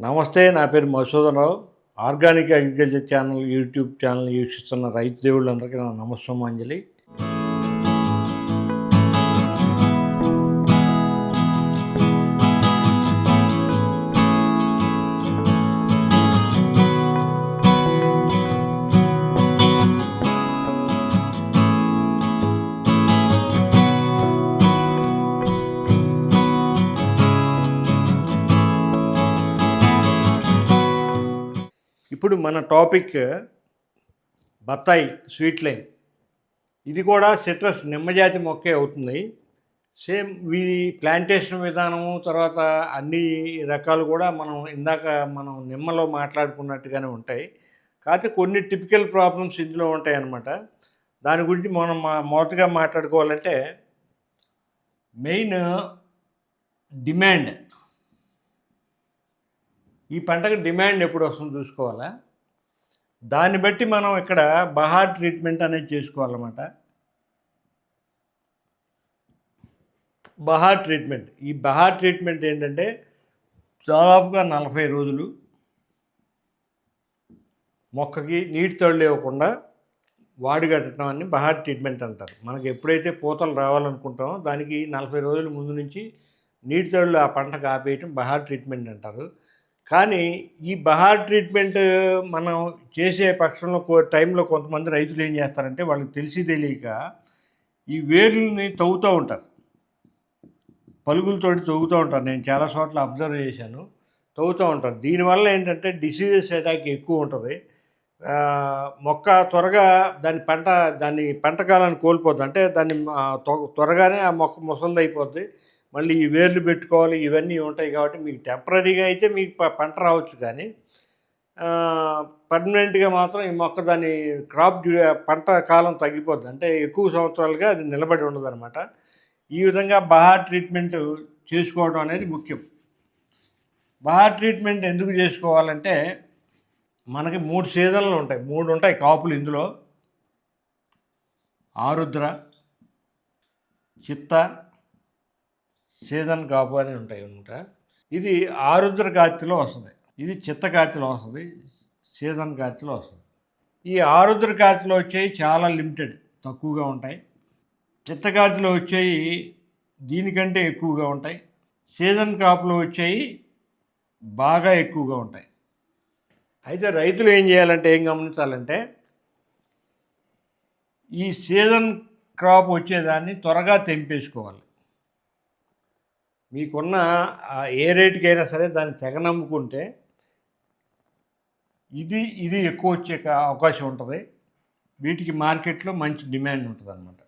నమస్తే. నా పేరు Madhusudana Rao. Organic agriculture channel YouTube channel వీక్షిస్తున్న రైతు దేవుళ్ళందరికీ నా నమస్సుమాంజలి. ఇప్పుడు మన టాపిక్ బత్తాయి స్వీట్ లైమ్. ఇది కూడా సిట్రస్ నిమ్మజాతి మొక్కే అవుతుంది. సేమ్ వీరి ప్లాంటేషన్ విధానము తర్వాత అన్ని రకాలు కూడా మనం నిమ్మలో మాట్లాడుకున్నట్టుగానే ఉంటాయి. కాకపోతే కొన్ని టిపికల్ ప్రాబ్లమ్స్ ఇందులో ఉంటాయి అన్నమాట. దాని గురించి మనం మొదటగా మాట్లాడుకోవాలంటే మెయిన్ డిమాండ్. ఈ పంటకు డిమాండ్ ఎప్పుడు వస్తుందో చూసుకోవాలా. దాన్ని బట్టి మనం ఇక్కడ బహార్ ట్రీట్మెంట్ అనేది చేసుకోవాలన్నమాట. ఈ బహార్ ట్రీట్మెంట్ ఏంటంటే దాదాపుగా 40 రోజులు మొక్కకి నీటి తడులు ఇవ్వకుండా వాడిగట్టడం అని బహార్ ట్రీట్మెంట్ అంటారు. మనకి ఎప్పుడైతే పూతలు రావాలనుకుంటామో దానికి 40 రోజుల ముందు నుంచి నీటి తడులు ఆ పంటకు ఆపేయటం బహార్ ట్రీట్మెంట్ అంటారు. కానీ ఈ బహార్ ట్రీట్మెంట్ మనం చేసే పక్షంలో టైంలో కొంతమంది రైతులు ఏం చేస్తారంటే వాళ్ళకి తెలియక ఈ వేర్లని తవ్వుతూ ఉంటారు, పలుగులతోటి తవ్వుతూ ఉంటారు. నేను చాలా చోట్ల అబ్జర్వ్ చేశాను, తవ్వుతూ ఉంటారు. దీనివల్ల ఏంటంటే డిసీజెస్ అటాక్ ఎక్కువ ఉంటుంది. మొక్క త్వరగా దాని పంట కాలాన్ని కోల్పోద్ది. అంటే దాన్ని త్వరగానే ఆ మొక్క ముసలిది అయిపోద్ది. మళ్ళీ ఈ వేర్లు పెట్టుకోవాలి, ఇవన్నీ ఉంటాయి. కాబట్టి మీకు టెంపరీగా అయితే మీకు పంట రావచ్చు, కానీ పర్మనెంట్గా మాత్రం ఈ మొక్క దాని పంట కాలం తగ్గిపోద్ది. అంటే ఎక్కువ సంవత్సరాలుగా అది నిలబడి ఉండదు అనమాట. ఈ విధంగా బహార్ ట్రీట్మెంట్ చేసుకోవడం అనేది ముఖ్యం. బహార్ ట్రీట్మెంట్ ఎందుకు చేసుకోవాలంటే మనకి 3 సీజన్లు ఉంటాయి, 3 ఉంటాయి కాపులు ఇందులో. ఆరుద్ర, చిత్త, సీజన్ కాపు అని ఉంటాయి అనమాట. ఇది ఆరుద్ర కార్తెలో వస్తుంది, ఇది చిత్త కార్తెలో వస్తుంది, సీజన్ కార్తెలో వస్తుంది. ఈ ఆరుద్ర కార్తెలో వచ్చేవి చాలా లిమిటెడ్, తక్కువగా ఉంటాయి. చిత్త కార్తెలో వచ్చేవి దీనికంటే ఎక్కువగా ఉంటాయి. సీజన్ కాపులో వచ్చేవి బాగా ఎక్కువగా ఉంటాయి. అయితే రైతులు ఏం చేయాలంటే, ఏం గమనించాలంటే, ఈ సీజన్ క్రాప్ వచ్చేదాన్ని త్వరగా తెంపేసుకోవాలి. మీకున్న ఏ రేటుకైనా సరే దాన్ని తెగ నమ్ముకుంటే ఇది ఎక్కువ వచ్చే అవకాశం ఉంటుంది. వీటికి మార్కెట్లో మంచి డిమాండ్ ఉంటుంది అన్నమాట.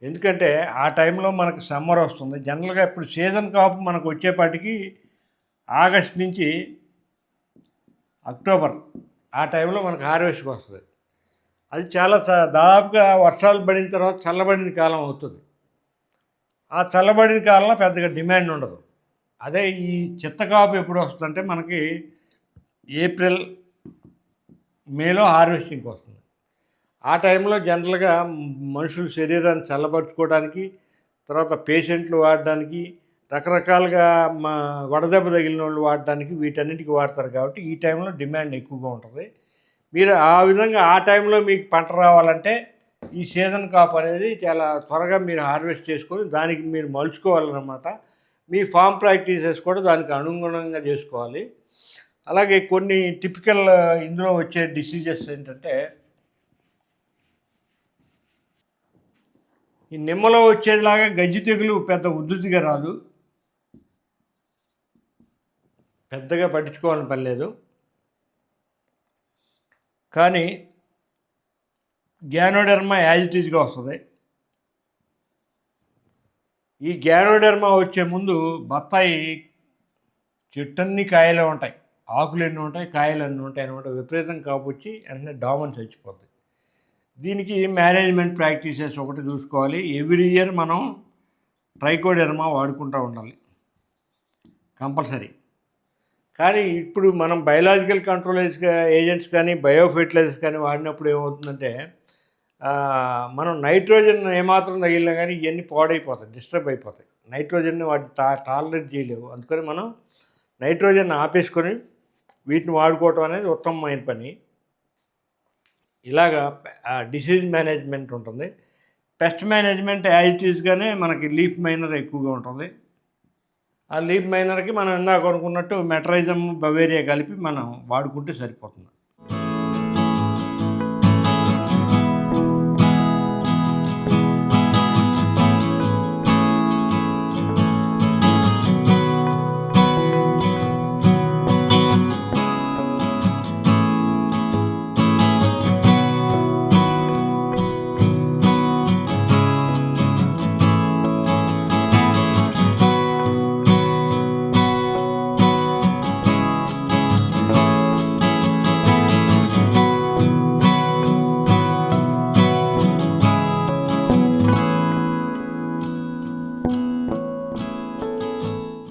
ఎందుకంటే ఆ టైంలో మనకు సమ్మర్ వస్తుంది. జనరల్గా ఇప్పుడు సీజన్ కాపు మనకు వచ్చేపాటికి ఆగస్ట్ నుంచి అక్టోబర్ ఆ టైంలో మనకు హార్వెస్ట్కి వస్తుంది. అది చాలా దాదాపుగా వర్షాలు పడిన తర్వాత చల్లబడిన కాలం అవుతుంది. ఆ చల్లబడిన కాలంలో పెద్దగా డిమాండ్ ఉండదు. అదే ఈ చిత్తకాపు ఎప్పుడు వస్తుందంటే మనకి ఏప్రిల్ మేలో హార్వెస్టింగ్కి వస్తుంది. ఆ టైంలో జనరల్గా మనుషుల శరీరాన్ని చల్లబరుచుకోవడానికి, తర్వాత పేషెంట్లు వాడడానికి, రకరకాలుగా వడదెబ్బ తగిలిన వాళ్ళు వాడడానికి, వీటన్నిటికీ వాడతారు. కాబట్టి ఈ టైంలో డిమాండ్ ఎక్కువగా ఉంటుంది. మీరు ఆ విధంగా ఆ టైంలో మీకు పంట రావాలంటే ఈ సీజన్ కాప్ అనేది చాలా త్వరగా మీరు హార్వెస్ట్ చేసుకొని దానికి మీరు మలుచుకోవాలన్నమాట. మీ ఫామ్ ప్రాక్టీసెస్ కూడా దానికి అనుగుణంగా చేసుకోవాలి. అలాగే కొన్ని టిపికల్ ఇందులో వచ్చే డిసీజెస్ ఏంటంటే, ఈ నిమ్మలో వచ్చేదిలాగా గజ్జి తెగులు పెద్ద ఉద్ధృతిగా రాదు, పెద్దగా పట్టించుకోవాలని పని లేదు. కానీ గ్యానోడెర్మా యాజ్ ఇట్ ఈజ్గా వస్తుంది. ఈ గ్యానోడెర్మా వచ్చే ముందు బత్తాయి చెట్టన్ని కాయలే ఉంటాయి, ఆకులు ఎన్ని ఉంటాయి, కాయలు అన్నీ ఉంటాయి అనమాట. విపరీతం కాపు వచ్చి వెంటనే డామన్ చచ్చిపోతుంది. దీనికి మేనేజ్మెంట్ ప్రాక్టీసెస్ ఒకటి చూసుకోవాలి. ఎవ్రీ ఇయర్ మనం ట్రైకోడెర్మా వాడుకుంటూ ఉండాలి కంపల్సరీ. కానీ ఇప్పుడు మనం బయలాజికల్ కంట్రోల్ ఏజెంట్స్ కానీ బయోఫెర్టిలైజర్స్ కానీ వాడినప్పుడు ఏమవుతుందంటే, మనం నైట్రోజన్ ఏమాత్రం తగిలినా కానీ ఇవన్నీ పాడైపోతాయి, డిస్టర్బ్ అయిపోతాయి. నైట్రోజన్ని వాటి టాలరేట్ చేయలేవు. అందుకని మనం నైట్రోజన్ ఆపేసుకొని వీటిని వాడుకోవటం అనేది ఉత్తమమైన పని. ఇలాగా డిసీజ్ మేనేజ్మెంట్ ఉంటుంది. పెస్ట్ మేనేజ్మెంట్ యాజ్ ఇట్ ఈస్‌గానే మనకి లీఫ్ మైనర్ ఎక్కువగా ఉంటుంది. ఆ లీఫ్ మైనర్‌కి మనం ఇందాక అనుకున్నట్టు మెట్రైజమ్, బవేరియా కలిపి మనం వాడుకుంటే సరిపోతుంది.